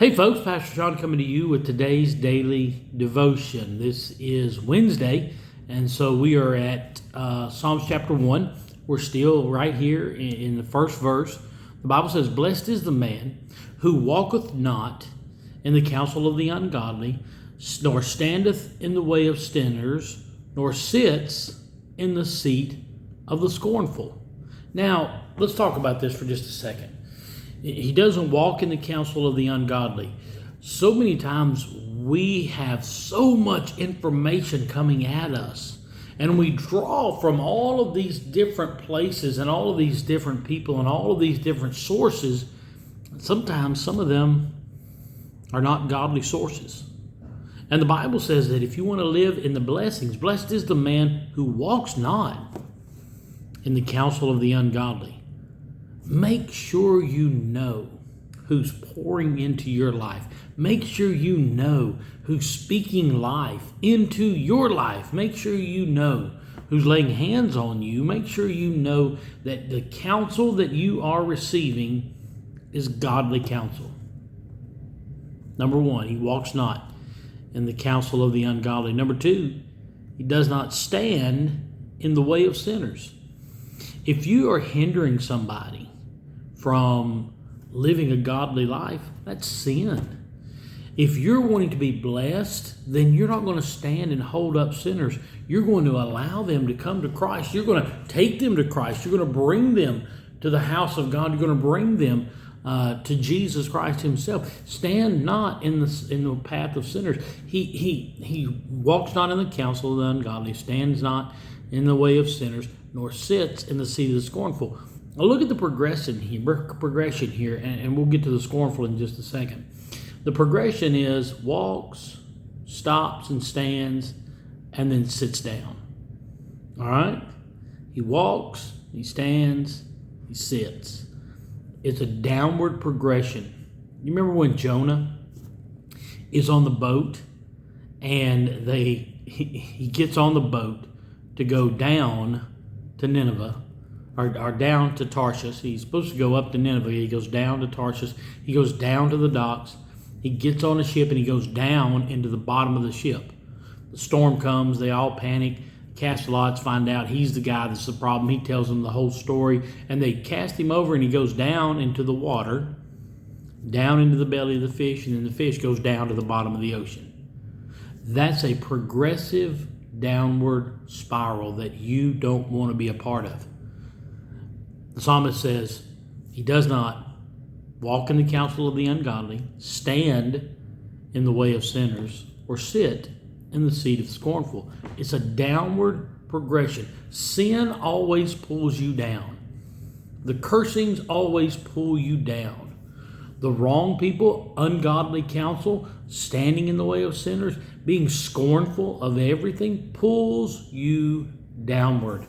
Hey folks, Pastor Sean coming to you with today's daily devotion. This is Wednesday, and so we are at Psalms chapter 1. We're still right here in the first verse. The Bible says, "Blessed is the man who walketh not in the counsel of the ungodly, nor standeth in the way of sinners, nor sits in the seat of the scornful." Now, let's talk about this for just a second. He doesn't walk in the counsel of the ungodly. So many times we have so much information coming at us, and we draw from all of these different places and all of these different people and all of these different sources. Sometimes some of them are not godly sources. And the Bible says that if you want to live in the blessings, blessed is the man who walks not in the counsel of the ungodly. Make sure you know who's pouring into your life. Make sure you know who's speaking life into your life. Make sure you know who's laying hands on you. Make sure you know that the counsel that you are receiving is godly counsel. Number one, he walks not in the counsel of the ungodly. Number two, he does not stand in the way of sinners. If you are hindering somebody from living a godly life, that's sin. If you're wanting to be blessed, then you're not going to stand and hold up sinners. You're going to allow them to come to Christ. You're going to take them to Christ. You're going to bring them to the house of God. You're going to bring them to Jesus Christ himself. Stand not in the path of sinners. He walks not in the counsel of the ungodly, stands not in the way of sinners, nor sits in the seat of the scornful. Now look at the progression here, and we'll get to the scornful in just a second. The progression is walks, stops and stands, and then sits down. All right? He walks, he stands, he sits. It's a downward progression. You remember when Jonah is on the boat and he gets on the boat to go down to Nineveh, or down to Tarshish. He's supposed to go up to Nineveh. He goes down to Tarshish. He goes down to the docks. He gets on a ship and he goes down into the bottom of the ship. The storm comes. They all panic. Cast lots, find out he's the guy that's the problem. He tells them the whole story, and they cast him over, and he goes down into the water, down into the belly of the fish, and then the fish goes down to the bottom of the ocean. That's a progressive downward spiral that you don't want to be a part of. The psalmist says he does not walk in the counsel of the ungodly, stand in the way of sinners, or sit in the seat of the scornful. It's a downward progression. Sin always pulls you down. The cursings always pull you down. The wrong people, ungodly counsel, standing in the way of sinners, being scornful of everything, pulls you downward.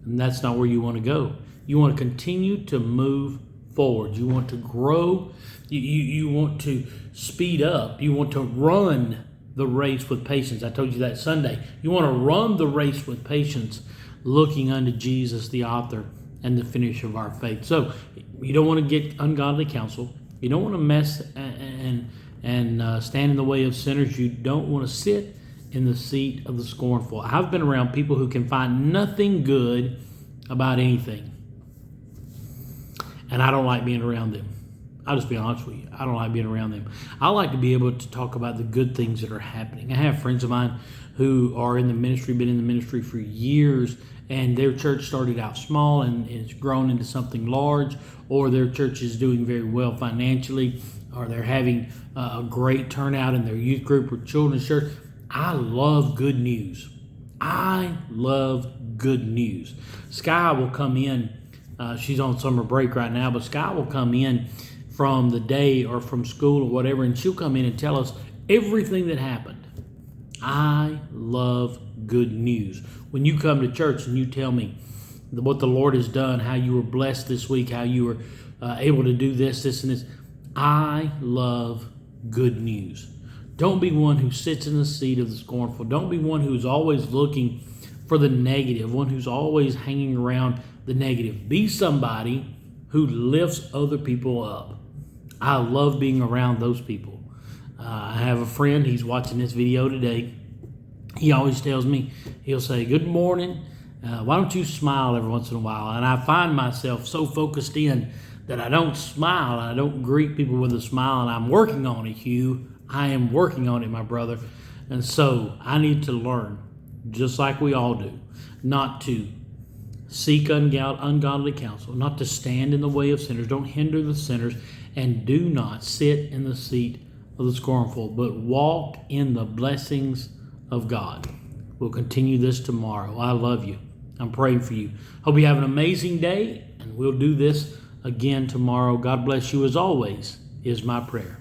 And that's not where you want to go. You want to continue to move forward. You want to grow. You want to speed up. You want to run the race with patience. I told you that Sunday. You want to run the race with patience, looking unto Jesus, the author and the finisher of our faith. So you don't want to get ungodly counsel. You don't want to mess and stand in the way of sinners. You don't want to sit in the seat of the scornful. I've been around people who can find nothing good about anything, and I don't like being around them. I'll just be honest with you. I don't like being around them. I like to be able to talk about the good things that are happening. I have friends of mine who are in the ministry, been in the ministry for years, and their church started out small and it's grown into something large, or their church is doing very well financially, or they're having a great turnout in their youth group or children's church. I love good news. I love good news. Sky will come in. She's on summer break right now, but Sky will come in from the day or from school or whatever, and she'll come in and tell us everything that happened. I love good news. When you come to church and you tell me what the Lord has done, how you were blessed this week, how you were able to do this, and this, I love good news. Don't be one who sits in the seat of the scornful. Don't be one who's always looking for the negative, one who's always hanging around the negative. Be somebody who lifts other people up. I love being around those people. I have a friend, he's watching this video today. He always tells me, he'll say, good morning. Why don't you smile every once in a while? And I find myself so focused in that I don't smile. I don't greet people with a smile, and I'm working on it, Hugh. I am working on it, my brother. And so I need to learn, just like we all do, not to seek ungodly counsel, not to stand in the way of sinners. Don't hinder the sinners, and do not sit in the seat of the scornful, but walk in the blessings of God. We'll continue this tomorrow. I love you. I'm praying for you. Hope you have an amazing day, and we'll do this again tomorrow. God bless you as always, is my prayer.